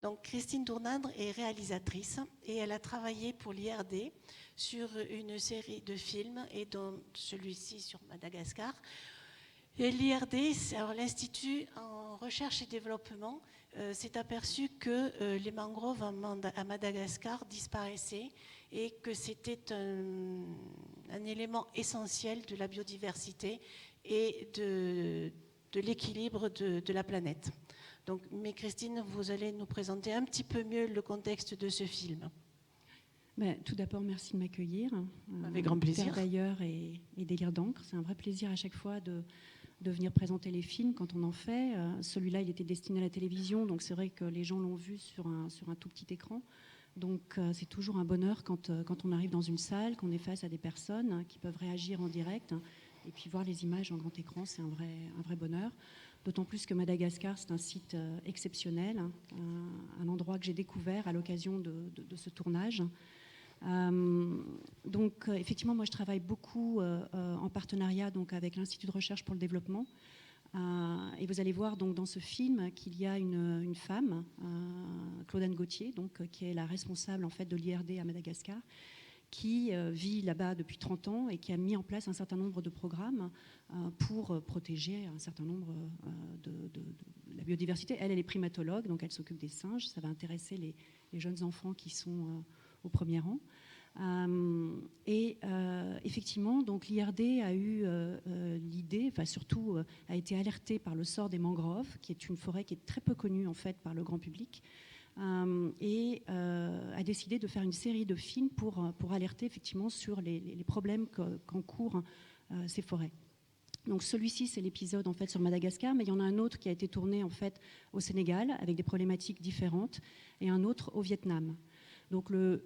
Donc, Christine Tournadre est réalisatrice et elle a travaillé pour l'IRD sur une série de films et dont celui-ci sur Madagascar. Et l'IRD, alors l'Institut en recherche et développement, s'est aperçu que les mangroves à Madagascar disparaissaient et que c'était un élément essentiel de la biodiversité et de l'équilibre de la planète. Donc, mais Christine, vous allez nous présenter un petit peu mieux le contexte de ce film. Tout d'abord, merci de m'accueillir. Avec grand plaisir. Terre d'ailleurs et Délire d'encre. C'est un vrai plaisir à chaque fois de venir présenter les films quand on en fait. Celui-là, il était destiné à la télévision, donc c'est vrai que les gens l'ont vu sur un tout petit écran. Donc c'est toujours un bonheur quand on arrive dans une salle, qu'on est face à des personnes qui peuvent réagir en direct. Et puis voir les images en grand écran, c'est un vrai bonheur. D'autant plus que Madagascar, c'est un site exceptionnel, un endroit que j'ai découvert à l'occasion de ce tournage. Donc effectivement, moi je travaille beaucoup en partenariat donc, avec l'Institut de recherche pour le développement. Et vous allez voir donc, dans ce film qu'il y a une femme, Claudine Gauthier, donc, qui est la responsable en fait, de l'IRD à Madagascar, qui vit là-bas depuis 30 ans et qui a mis en place un certain nombre de programmes pour protéger un certain nombre de la biodiversité. Elle est primatologue, donc elle s'occupe des singes. Ça va intéresser les jeunes enfants qui sont au premier rang. Effectivement, donc l'IRD a eu l'idée, enfin surtout a été alerté par le sort des mangroves, qui est une forêt qui est très peu connue en fait par le grand public. A décidé de faire une série de films pour alerter effectivement sur les problèmes qu'encourent ces forêts. Donc celui-ci, c'est l'épisode en fait sur Madagascar, mais il y en a un autre qui a été tourné en fait au Sénégal avec des problématiques différentes et un autre au Vietnam. Donc le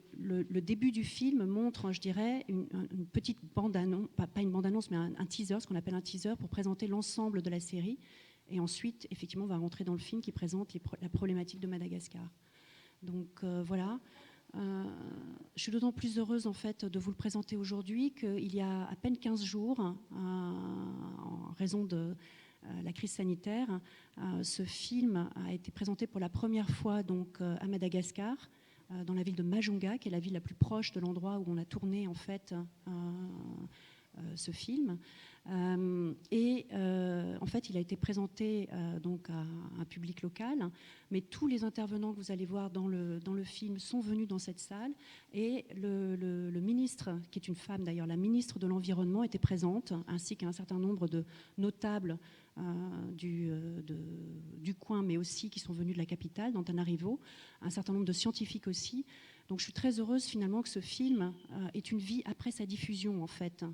début du film montre, je dirais, une petite bande-annonce, pas une bande-annonce, mais un teaser, ce qu'on appelle un teaser, pour présenter l'ensemble de la série. Et ensuite, effectivement, on va rentrer dans le film qui présente la problématique de Madagascar. Donc voilà. Je suis d'autant plus heureuse en fait de vous le présenter aujourd'hui qu'il y a à peine 15 jours, en raison de la crise sanitaire, ce film a été présenté pour la première fois donc, à Madagascar, dans la ville de Majunga, qui est la ville la plus proche de l'endroit où on a tourné en fait ce film. En fait, il a été présenté donc à un public local, mais tous les intervenants que vous allez voir dans le film sont venus dans cette salle, et le ministre, qui est une femme d'ailleurs, la ministre de l'Environnement était présente, ainsi qu'un certain nombre de notables du coin, mais aussi qui sont venus de la capitale, d'Antananarivo, un certain nombre de scientifiques aussi. Donc je suis très heureuse finalement que ce film ait une vie après sa diffusion en fait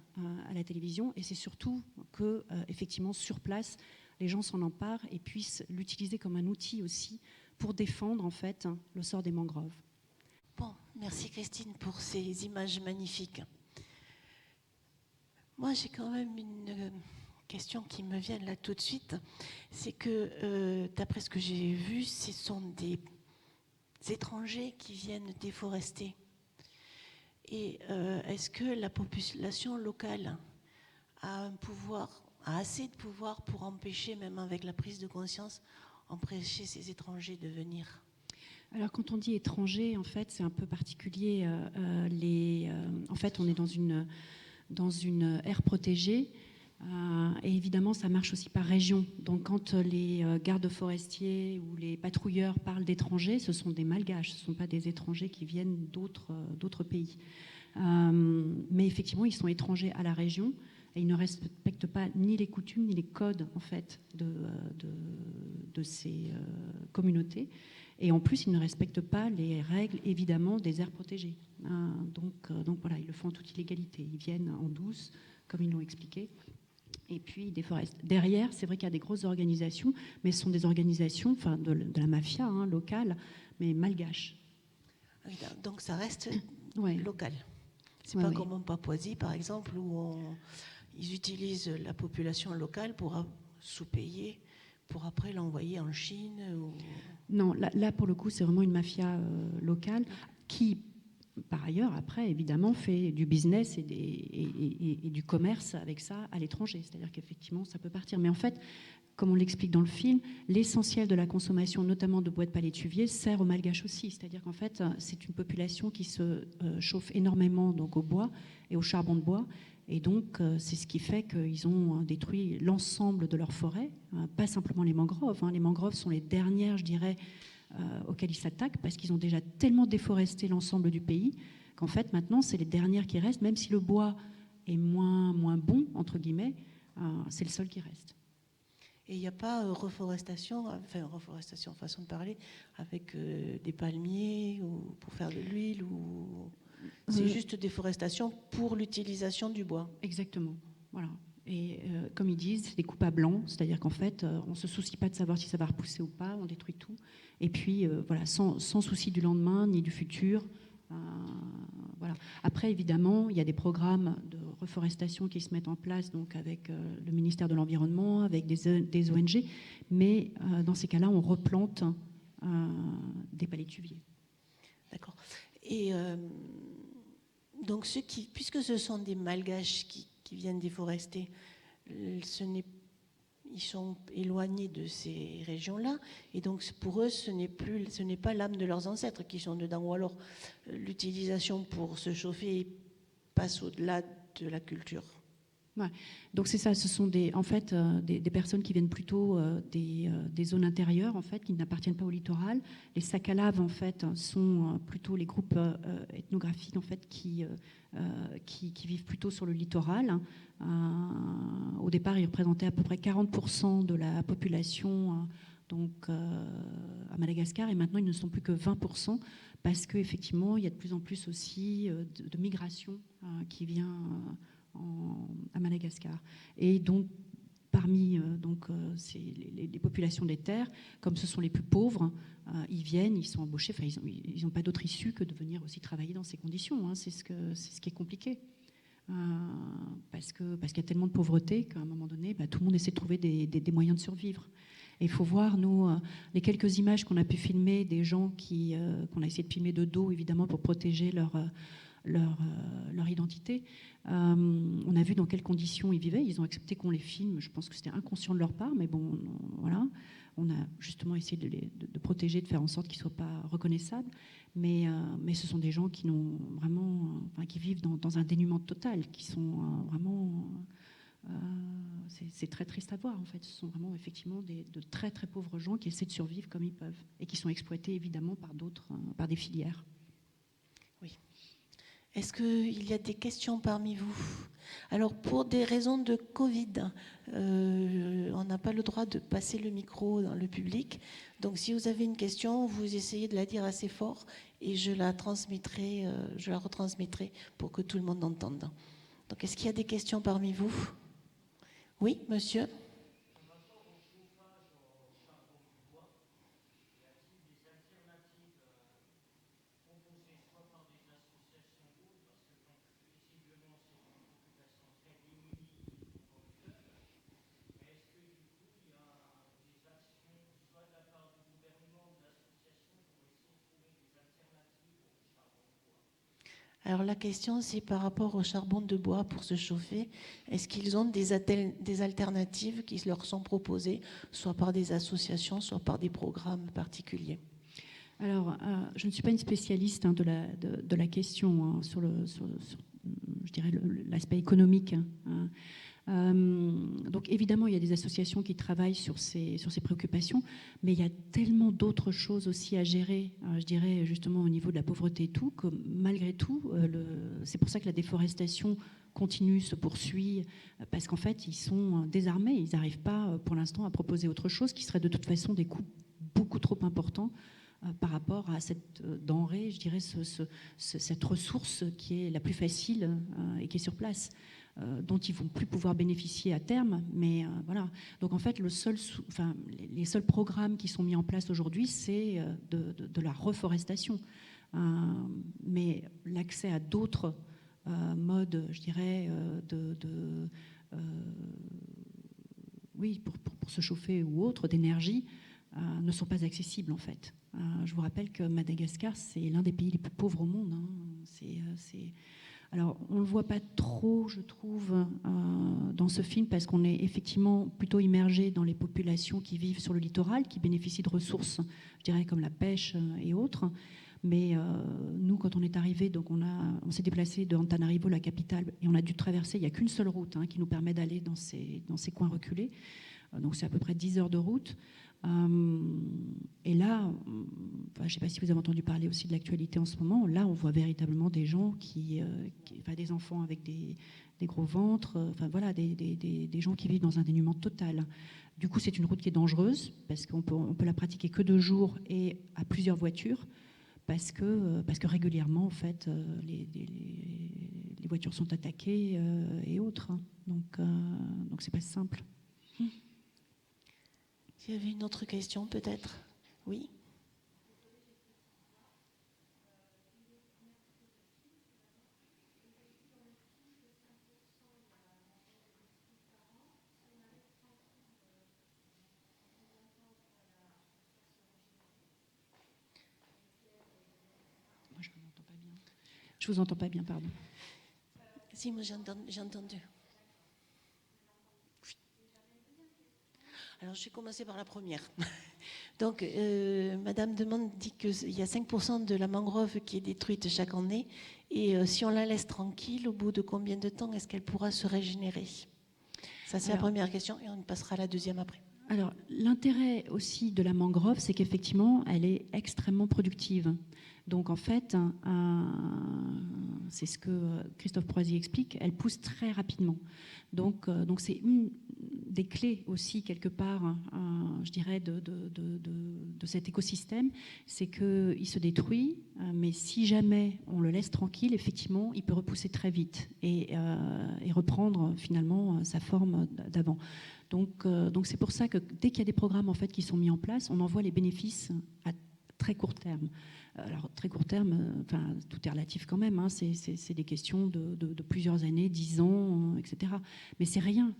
à la télévision, et c'est surtout que effectivement sur place les gens s'en emparent et puissent l'utiliser comme un outil aussi pour défendre en fait le sort des mangroves. Bon, merci Christine pour ces images magnifiques. Moi j'ai quand même une question qui me vient là tout de suite, c'est que d'après ce que j'ai vu, ce sont des étrangers qui viennent déforester. Et est-ce que la population locale a un pouvoir, a assez de pouvoir pour empêcher, même avec la prise de conscience, empêcher ces étrangers de venir? Alors quand on dit étranger, en fait, c'est un peu particulier. En fait, on est dans une aire protégée. Et évidemment, ça marche aussi par région. Donc, quand les gardes forestiers ou les patrouilleurs parlent d'étrangers, ce sont des malgaches, ce ne sont pas des étrangers qui viennent d'autres pays. Mais effectivement, ils sont étrangers à la région et ils ne respectent pas ni les coutumes ni les codes en fait de ces communautés. Et en plus, ils ne respectent pas les règles évidemment des aires protégées. Donc voilà, ils le font en toute illégalité. Ils viennent en douce, comme ils l'ont expliqué. Et puis ils déforestent. Derrière, c'est vrai qu'il y a des grosses organisations, mais ce sont des organisations de la mafia locale, mais malgaches. Donc ça reste ouais. local. C'est pas comme en Papouasie, par exemple, où ils utilisent la population locale pour sous-payer, pour après l'envoyer en Chine. Non, là, pour le coup, c'est vraiment une mafia locale qui, par ailleurs, après, évidemment, fait du business et du commerce avec ça à l'étranger. C'est-à-dire qu'effectivement, ça peut partir. Mais en fait, comme on l'explique dans le film, l'essentiel de la consommation, notamment de bois de palétuvier, sert aux Malgaches aussi. C'est-à-dire qu'en fait, c'est une population qui se chauffe énormément donc, au bois et au charbon de bois. Et donc, c'est ce qui fait qu'ils ont détruit l'ensemble de leurs forêts, pas simplement les mangroves. Les mangroves sont les dernières, je dirais, auxquelles ils s'attaquent, parce qu'ils ont déjà tellement déforesté l'ensemble du pays qu'en fait, maintenant, c'est les dernières qui restent, même si le bois est moins bon, entre guillemets, c'est le seul qui reste. Et il n'y a pas reforestation, façon de parler, avec des palmiers ou pour faire de l'huile ou... C'est juste déforestation pour l'utilisation du bois. Exactement, voilà. Et comme ils disent, c'est des coupes à blanc, c'est-à-dire qu'en fait, on ne se soucie pas de savoir si ça va repousser ou pas, on détruit tout. Et puis, voilà, sans souci du lendemain ni du futur. Voilà. Après, évidemment, il y a des programmes de reforestation qui se mettent en place donc avec le ministère de l'Environnement, avec des ONG, mais dans ces cas-là, on replante des palétuviers. D'accord. Et donc, puisque ce sont des Malgaches qui viennent déforester, ils sont éloignés de ces régions-là, et donc pour eux, ce n'est pas l'âme de leurs ancêtres qui sont dedans, ou alors l'utilisation pour se chauffer passe au-delà de la culture. Ouais. Donc c'est ça, ce sont des personnes qui viennent plutôt des zones intérieures en fait, qui n'appartiennent pas au littoral. Les Sakalaves en fait sont plutôt les groupes ethnographiques en fait qui vivent plutôt sur le littoral. Au départ, ils représentaient à peu près 40% de la population à Madagascar, et maintenant ils ne sont plus que 20% parce qu'effectivement il y a de plus en plus aussi de migration qui vient à Madagascar. Et donc, parmi les populations des terres, comme ce sont les plus pauvres, ils viennent, ils sont embauchés, ils n'ont pas d'autre issue que de venir aussi travailler dans ces conditions. C'est ce qui est compliqué. Parce qu'il y a tellement de pauvreté qu'à un moment donné, tout le monde essaie de trouver des moyens de survivre. Et il faut voir, nous, les quelques images qu'on a pu filmer des gens qu'on a essayé de filmer de dos, évidemment, pour protéger leur identité. On a vu dans quelles conditions ils vivaient. Ils ont accepté qu'on les filme. Je pense que c'était inconscient de leur part, mais bon, voilà. On a justement essayé de protéger, de faire en sorte qu'ils ne soient pas reconnaissables. Mais ce sont des gens qui n'ont vraiment, qui vivent dans un dénuement total, qui sont vraiment. C'est très triste à voir en fait. Ce sont vraiment effectivement de très très pauvres gens qui essaient de survivre comme ils peuvent et qui sont exploités évidemment par des filières. Oui. Est-ce qu'il y a des questions parmi vous? Alors, pour des raisons de Covid, on n'a pas le droit de passer le micro dans le public. Donc, si vous avez une question, vous essayez de la dire assez fort et je la retransmettrai pour que tout le monde entende. Donc, est-ce qu'il y a des questions parmi vous? Oui, monsieur? Alors la question, c'est par rapport au charbon de bois pour se chauffer. Est-ce qu'ils ont des alternatives qui leur sont proposées, soit par des associations, soit par des programmes particuliers? Alors, je ne suis pas une spécialiste de la question sur je dirais, l'aspect économique. Donc évidemment, il y a des associations qui travaillent sur ces préoccupations, mais il y a tellement d'autres choses aussi à gérer, je dirais justement au niveau de la pauvreté et tout, que malgré tout, c'est pour ça que la déforestation continue, se poursuit, parce qu'en fait, ils sont désarmés, ils n'arrivent pas pour l'instant à proposer autre chose qui serait de toute façon des coûts beaucoup trop importants par rapport à cette denrée, je dirais, cette ressource qui est la plus facile et qui est sur place. Dont ils vont plus pouvoir bénéficier à terme, mais voilà. Donc en fait, les seuls programmes qui sont mis en place aujourd'hui, c'est de la reforestation. Mais l'accès à d'autres modes, je dirais, oui, pour se chauffer ou autre, d'énergie, ne sont pas accessibles en fait. Je vous rappelle que Madagascar, c'est l'un des pays les plus pauvres au monde. Alors, on ne le voit pas trop, je trouve, dans ce film, parce qu'on est effectivement plutôt immergé dans les populations qui vivent sur le littoral, qui bénéficient de ressources, je dirais, comme la pêche et autres. Mais nous, quand on est arrivé, donc on s'est déplacé de Antananarivo, la capitale, et on a dû traverser, il n'y a qu'une seule route qui nous permet d'aller dans ces coins reculés. Donc c'est à peu près 10 heures de route. Et là, je ne sais pas si vous avez entendu parler aussi de l'actualité en ce moment, là on voit véritablement des gens des enfants avec des gros ventres, voilà, des gens qui vivent dans un dénuement total. Du coup, c'est une route qui est dangereuse, parce qu'on peut la pratiquer que 2 jours et à plusieurs voitures, parce que régulièrement, en fait, les voitures sont attaquées et autres. Donc c'est pas simple. Il y avait une autre question, peut-être? Oui. Moi, je vous entends pas bien. Je vous entends pas bien, pardon. Si, moi j'ai entendu. Alors, je vais commencer par la première. Donc, Madame Demande dit qu'il y a 5% de la mangrove qui est détruite chaque année. Et si on la laisse tranquille, au bout de combien de temps est-ce qu'elle pourra se régénérer? Ça, c'est la première question et on passera à la deuxième après. Alors, l'intérêt aussi de la mangrove, c'est qu'effectivement, elle est extrêmement productive. Donc, en fait, c'est ce que Christophe Proisy explique, elle pousse très rapidement. Donc c'est une des clés aussi, quelque part, je dirais, de cet écosystème, c'est qu'il se détruit, mais si jamais on le laisse tranquille, effectivement, il peut repousser très vite et reprendre finalement sa forme d'avant. Donc c'est pour ça que dès qu'il y a des programmes en fait, qui sont mis en place, on en voit les bénéfices à très court terme. Alors, très court terme, tout est relatif quand même, c'est des questions de plusieurs années, 10 ans, etc. Mais c'est rien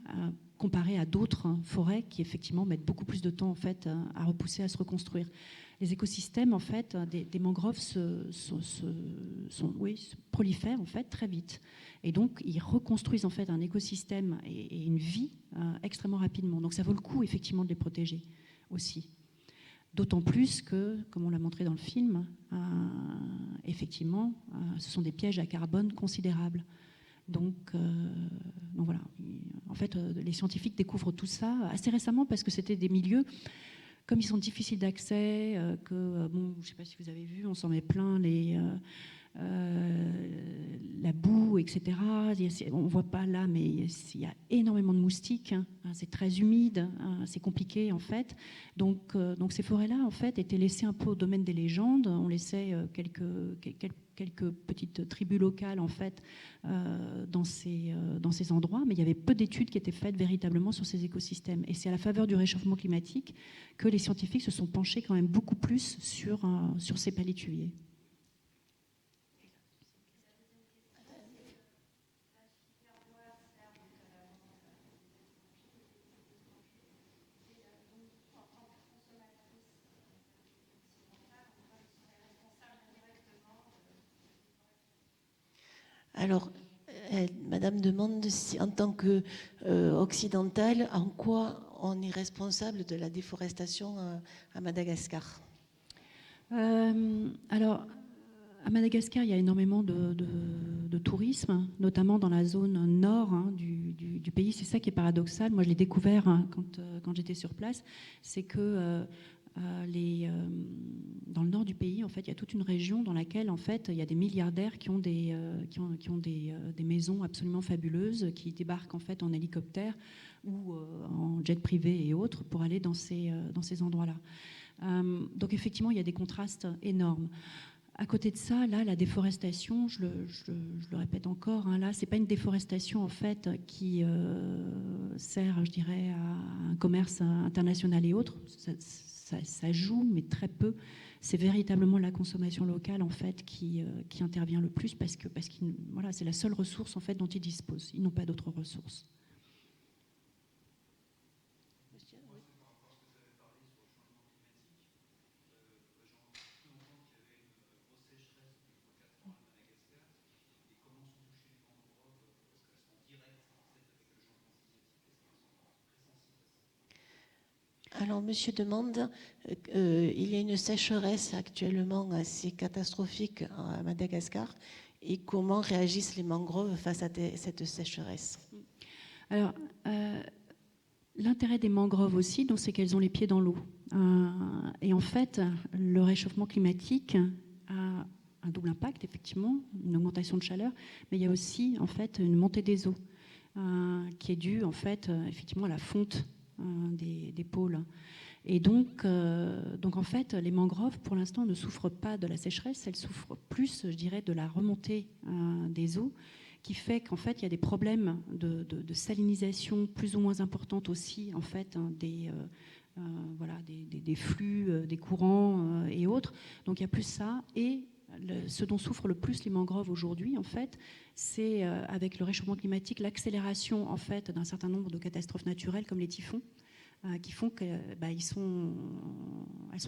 comparé à d'autres forêts qui, effectivement, mettent beaucoup plus de temps en fait, à repousser, à se reconstruire. Les écosystèmes, en fait, des mangroves se prolifèrent en fait, très vite. Et donc, ils reconstruisent en fait, un écosystème et une vie extrêmement rapidement. Donc, ça vaut le coup, effectivement, de les protéger aussi. D'autant plus que, comme on l'a montré dans le film, effectivement, ce sont des pièges à carbone considérables. Donc voilà. En fait, les scientifiques découvrent tout ça assez récemment parce que c'était des milieux, comme ils sont difficiles d'accès, je ne sais pas si vous avez vu, on s'en met plein la boue, etc. On ne voit pas là, mais il y a énormément de moustiques. C'est très humide, c'est compliqué en fait. Donc ces forêts-là, en fait, étaient laissées un peu au domaine des légendes. On laissait quelques petites tribus locales en fait dans ces endroits, mais il y avait peu d'études qui étaient faites véritablement sur ces écosystèmes. Et c'est à la faveur du réchauffement climatique que les scientifiques se sont penchés quand même beaucoup plus sur ces palétuviers. Alors, Madame demande si, en tant qu'occidentale, en quoi on est responsable de la déforestation à Madagascar? Alors, à Madagascar, il y a énormément de tourisme, notamment dans la zone nord du pays. C'est ça qui est paradoxal. Moi, je l'ai découvert quand j'étais sur place. C'est que dans le nord du pays, en fait, il y a toute une région dans laquelle, en fait, il y a des milliardaires qui ont des maisons absolument fabuleuses, qui débarquent en fait en hélicoptère ou en jet privé et autres pour aller dans ces endroits-là. Donc effectivement, il y a des contrastes énormes. À côté de ça, là, la déforestation, je le répète encore, là, c'est pas une déforestation en fait qui sert, je dirais, à un commerce international et autres. Ça joue, mais très peu. C'est véritablement la consommation locale en fait qui intervient le plus parce que voilà, c'est la seule ressource en fait dont ils disposent. Ils n'ont pas d'autres ressources. Alors, monsieur demande, il y a une sécheresse actuellement assez catastrophique à Madagascar. Et comment réagissent les mangroves face à cette sécheresse? Alors, l'intérêt des mangroves aussi, c'est qu'elles ont les pieds dans l'eau. Et en fait, le réchauffement climatique a un double impact, effectivement, une augmentation de chaleur, mais il y a aussi, en fait, une montée des eaux qui est due, en fait, effectivement, à la fonte des pôles. Et donc, en fait, les mangroves, pour l'instant, ne souffrent pas de la sécheresse, elles souffrent plus, je dirais, de la remontée des eaux, qui fait qu'en fait, il y a des problèmes de salinisation plus ou moins importantes aussi, en fait, des flux, des courants et autres. Donc, il y a plus ça. Et ce dont souffrent le plus les mangroves aujourd'hui, en fait, c'est avec le réchauffement climatique, l'accélération, en fait, d'un certain nombre de catastrophes naturelles comme les typhons, qui font qu'elles sont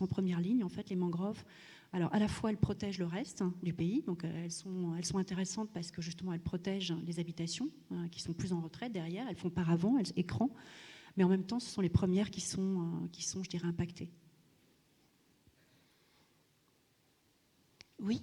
en première ligne, en fait, les mangroves. Alors, à la fois, elles protègent le reste du pays, donc elles sont intéressantes parce que, justement, elles protègent les habitations qui sont plus en retrait derrière, elles font paravent, elles écran, mais en même temps, ce sont les premières qui sont je dirais, impactées. Oui.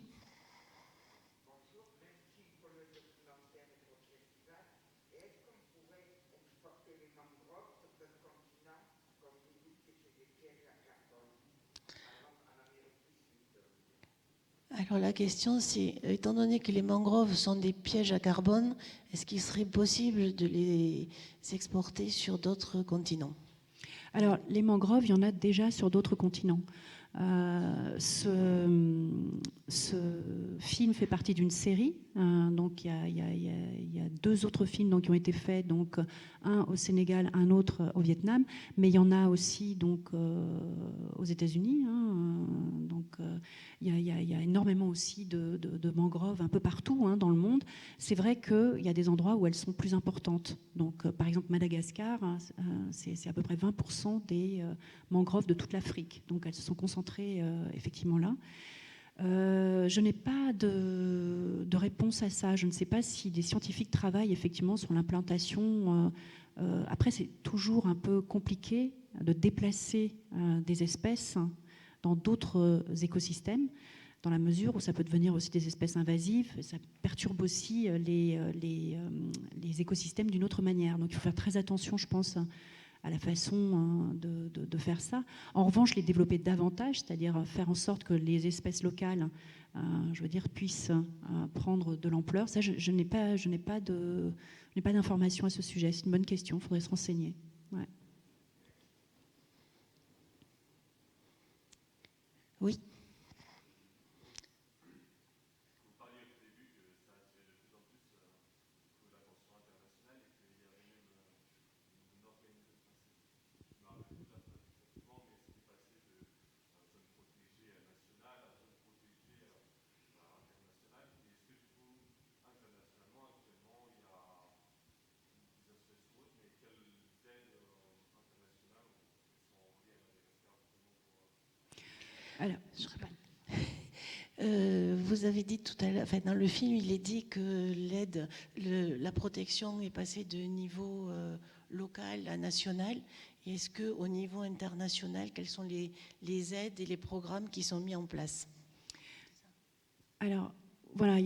Alors la question c'est, étant donné que les mangroves sont des pièges à carbone, est-ce qu'il serait possible de les exporter sur d'autres continents? Alors les mangroves, il y en a déjà sur d'autres continents. Ce film fait partie d'une série. Donc il y a 2 autres films donc, qui ont été faits, donc un au Sénégal, un autre au Vietnam, mais il y en a aussi donc aux États-Unis. Donc il y a énormément aussi de mangroves un peu partout dans le monde. C'est vrai qu'il y a des endroits où elles sont plus importantes. Donc par exemple Madagascar, c'est à peu près 20% des mangroves de toute l'Afrique. Donc elles se sont concentrées effectivement là. Je n'ai pas de réponse à ça. Je ne sais pas si des scientifiques travaillent effectivement sur l'implantation. Après, c'est toujours un peu compliqué de déplacer des espèces dans d'autres écosystèmes, dans la mesure où ça peut devenir aussi des espèces invasives. Ça perturbe aussi les écosystèmes d'une autre manière. Donc il faut faire très attention, je pense, à la façon de faire ça. En revanche, les développer davantage, c'est-à-dire faire en sorte que les espèces locales, puissent prendre de l'ampleur. Ça, je n'ai pas d'informations à ce sujet. C'est une bonne question, il faudrait se renseigner. Ouais. Oui. Alors, vous avez dit tout à l'heure, enfin, dans le film, il est dit que la protection est passée de niveau local à national. Et est-ce qu'au niveau international, quelles sont les aides et les programmes qui sont mis en place? Alors, voilà,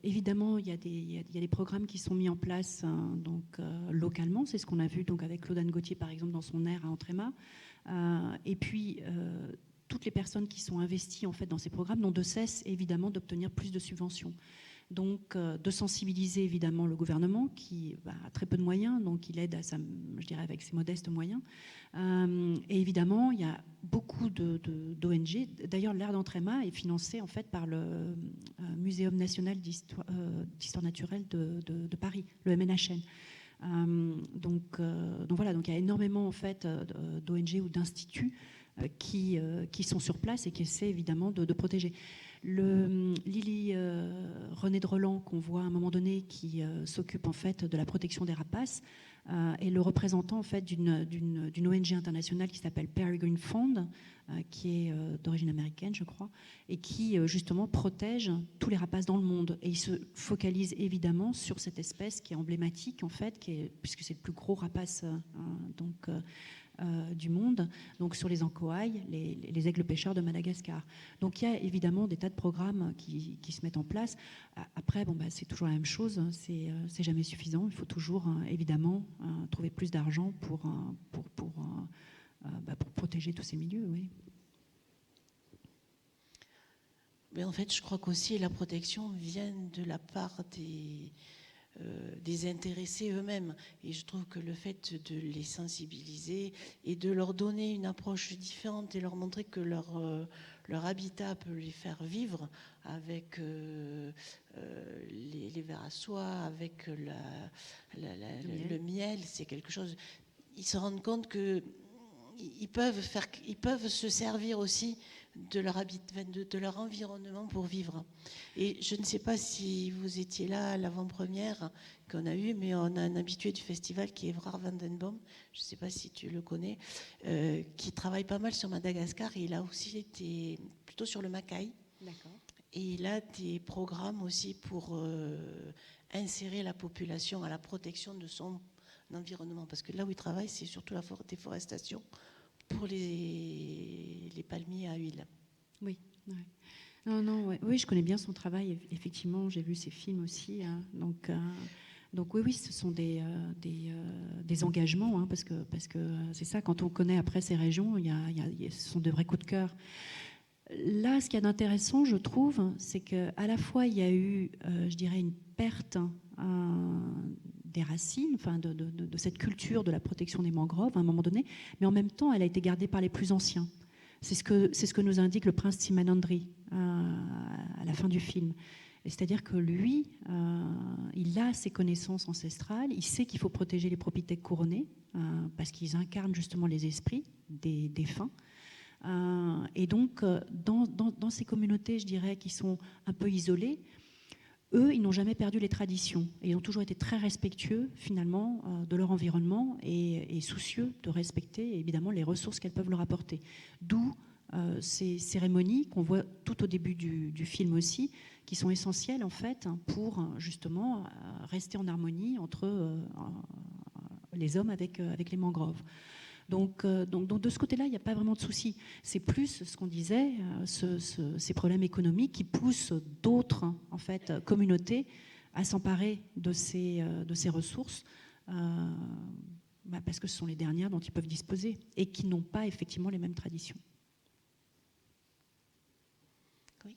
évidemment, il y a des programmes qui sont mis en place localement. C'est ce qu'on a vu donc, avec Claude Anne Gauthier, par exemple, dans son aire à Entréma. Et puis, toutes les personnes qui sont investies en fait, dans ces programmes n'ont de cesse, évidemment, d'obtenir plus de subventions. Donc, de sensibiliser, évidemment, le gouvernement, qui a très peu de moyens, donc il aide avec ses modestes moyens. Et évidemment, il y a beaucoup d'ONG. D'ailleurs, l'aire d'Entréma est financée en fait, par le Muséum national d'histoire naturelle de Paris, le MNHN. Donc voilà, donc il y a énormément en fait, d'ONG ou d'instituts qui sont sur place et qui essaient évidemment de protéger. Lily René Drelan, qu'on voit à un moment donné, qui s'occupe en fait de la protection des rapaces, est le représentant en fait d'une ONG internationale qui s'appelle Peregrine Fund, qui est d'origine américaine, je crois, et qui justement protège tous les rapaces dans le monde. Et il se focalise évidemment sur cette espèce qui est emblématique en fait, puisque c'est le plus gros rapace du monde, donc sur les anchoailles, les aigles pêcheurs de Madagascar. Donc il y a évidemment des tas de programmes qui se mettent en place. Après, c'est toujours la même chose, hein, c'est jamais suffisant. Il faut toujours évidemment trouver plus d'argent pour protéger tous ces milieux. Oui. Mais en fait, je crois qu'aussi la protection vient de la part des intéressés eux-mêmes. Et je trouve que le fait de les sensibiliser et de leur donner une approche différente et leur montrer que leur habitat peut les faire vivre avec les vers à soie, avec le miel, c'est quelque chose. Ils se rendent compte que ils peuvent se servir aussi de leur environnement pour vivre. Et je ne sais pas si vous étiez là à l'avant-première qu'on a eue, mais on a un habitué du festival qui est Evrard Vandenboom, je ne sais pas si tu le connais, qui travaille pas mal sur Madagascar, et il a aussi été plutôt sur le Macaï. D'accord. Et il a des programmes aussi pour insérer la population à la protection de son environnement, parce que là où il travaille, c'est surtout la déforestation pour les palmiers à huile. Oui, ouais. Non, ouais. Oui, je connais bien son travail. Effectivement, j'ai vu ses films aussi. Hein. Donc oui, ce sont des engagements, hein, parce que c'est ça. Quand on connaît après ces régions, ce sont de vrais coups de cœur. Là, ce qu'il y a d'intéressant, je trouve, c'est qu'à la fois il y a eu, je dirais, une perte des racines, enfin de cette culture de la protection des mangroves à un moment donné, mais en même temps, elle a été gardée par les plus anciens. C'est ce que nous indique le prince Simanandri à la fin du film. C'est-à-dire que lui, il a ses connaissances ancestrales, il sait qu'il faut protéger les propriétés couronnées, parce qu'ils incarnent justement les esprits des défunts. Et donc, dans ces communautés, je dirais, qui sont un peu isolées, eux, ils n'ont jamais perdu les traditions. Et ils ont toujours été très respectueux, finalement, de leur environnement et soucieux de respecter, évidemment, les ressources qu'elles peuvent leur apporter. D'où ces cérémonies qu'on voit tout au début du film aussi, qui sont essentielles, en fait, pour, justement, rester en harmonie entre les hommes avec les mangroves. Donc, de ce côté-là, il n'y a pas vraiment de souci. C'est plus ce qu'on disait, ces problèmes économiques qui poussent d'autres en fait, communautés à s'emparer de ces ressources, parce que ce sont les dernières dont ils peuvent disposer et qui n'ont pas effectivement les mêmes traditions. Oui.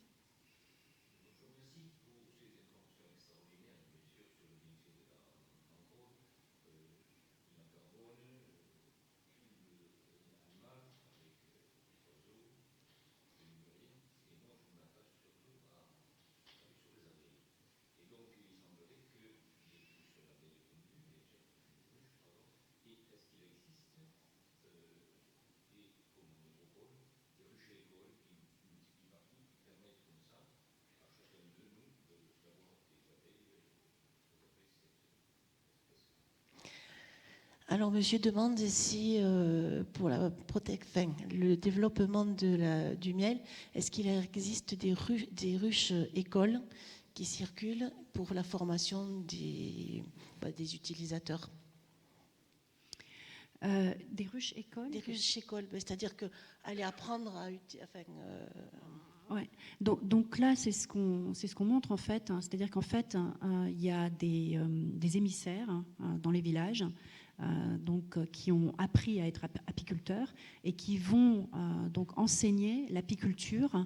Alors, monsieur demande si, pour le développement du miel, est-ce qu'il existe des ruches écoles qui circulent pour la formation des utilisateurs? Des ruches écoles. Des ruches écoles, c'est-à-dire qu'aller apprendre à... Ouais. Donc là, c'est ce qu'on montre en fait. Hein. C'est-à-dire qu'en fait, il y a des émissaires dans les villages, qui ont appris à être apiculteurs et qui vont donc enseigner l'apiculture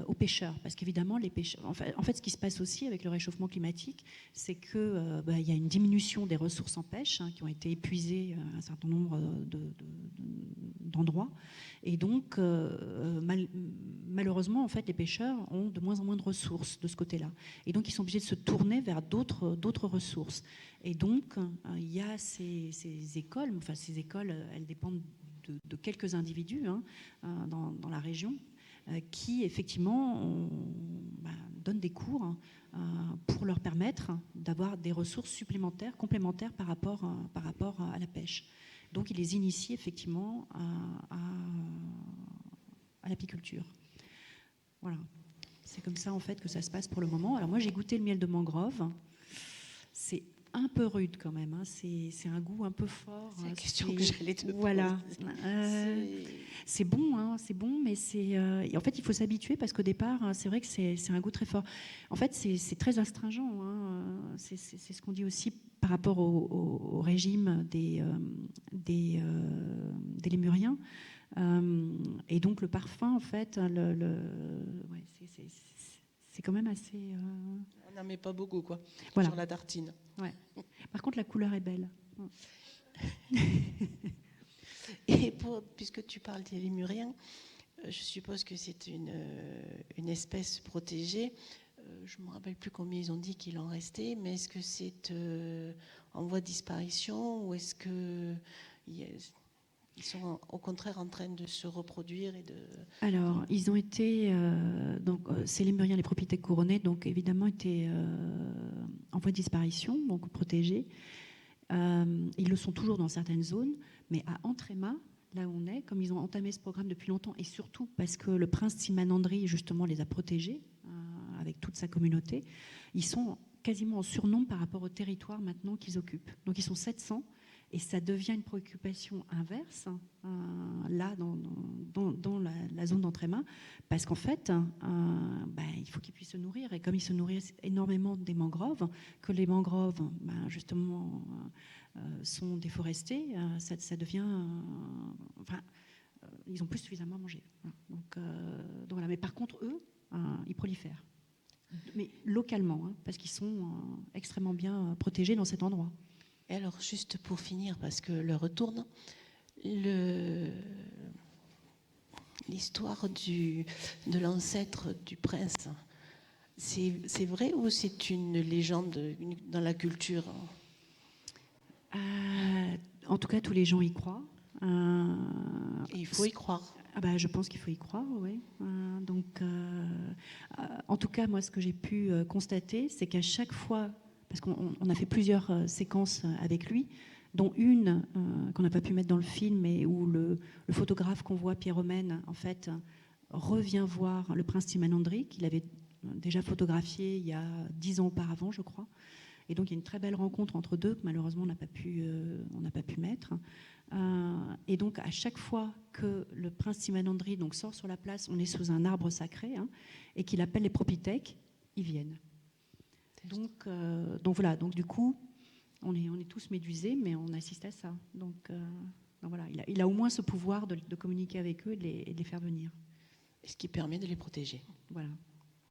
aux pêcheurs, parce qu'évidemment les pêcheurs, en fait ce qui se passe aussi avec le réchauffement climatique, c'est que il y a une diminution des ressources en pêche qui ont été épuisées à un certain nombre d'endroits, et donc malheureusement en fait les pêcheurs ont de moins en moins de ressources de ce côté-là, et donc ils sont obligés de se tourner vers d'autres ressources, et donc il y a ces écoles, ces écoles elles dépendent de quelques individus dans la région, qui effectivement donnent des cours pour leur permettre d'avoir des ressources supplémentaires, complémentaires par rapport à la pêche. Donc ils les initient effectivement à l'apiculture. Voilà, c'est comme ça en fait que ça se passe pour le moment. Alors moi j'ai goûté le miel de mangrove, c'est un peu rude quand même. Hein. C'est un goût un peu fort. C'est la question que j'allais te poser. Voilà. C'est bon, hein, c'est bon, mais en fait, il faut s'habituer parce qu'au départ, c'est vrai que c'est un goût très fort. En fait, c'est très astringent. Hein. C'est ce qu'on dit aussi par rapport au régime des lémuriens. Et donc, le parfum, en fait, ouais, c'est quand même assez... On n'en met pas beaucoup, quoi, voilà. sur la tartine. Ouais. Par contre, la couleur est belle. Et puisque tu parles des lémuriens, je suppose que c'est une espèce protégée. Je ne me rappelle plus combien ils ont dit qu'il en restait, mais est-ce que c'est en voie de disparition ou est-ce qu'ils sont au contraire en train de se reproduire Alors, ils ont été... ces lémuriens, les propriétés couronnées, donc évidemment étaient en voie de disparition, donc protégés. Ils le sont toujours dans certaines zones, mais à Antréma, là où on est, comme ils ont entamé ce programme depuis longtemps, et surtout parce que le prince Simanandri, justement, les a protégés avec toute sa communauté, ils sont quasiment en surnombre par rapport au territoire maintenant qu'ils occupent. Donc ils sont 700, et ça devient une préoccupation inverse, là, dans la zone d'Antréma, parce qu'en fait, il faut qu'ils puissent se nourrir, et comme ils se nourrissent énormément des mangroves, que les mangroves, justement... sont déforestés, ça devient... ils n'ont plus suffisamment à manger. Donc voilà. Mais par contre, eux, ils prolifèrent. Mais localement, hein, parce qu'ils sont extrêmement bien protégés dans cet endroit. Et alors, juste pour finir, parce que l'heure tourne, l'histoire de l'ancêtre du prince, c'est vrai ou c'est une légende dans la culture ? En tout cas, tous les gens y croient. Et il faut y croire. Je pense qu'il faut y croire, oui. En tout cas, moi, ce que j'ai pu constater, c'est qu'à chaque fois, parce qu'on a fait plusieurs séquences avec lui, dont une qu'on n'a pas pu mettre dans le film, mais où le photographe qu'on voit, Pierre Romaine, en fait, revient voir le prince Simanandri, qu'il avait déjà photographié il y a 10 ans auparavant, je crois. Et donc, il y a une très belle rencontre entre deux que malheureusement, on n'a pas pu mettre. Et donc, à chaque fois que le prince Simanandri donc, sort sur la place, on est sous un arbre sacré, hein, et qu'il appelle les propithèques, ils viennent. Donc voilà. Donc, du coup, on est tous médusés, mais on assiste à ça. Donc voilà. Il a au moins ce pouvoir de communiquer avec eux et de les faire venir. Ce qui permet de les protéger. Voilà.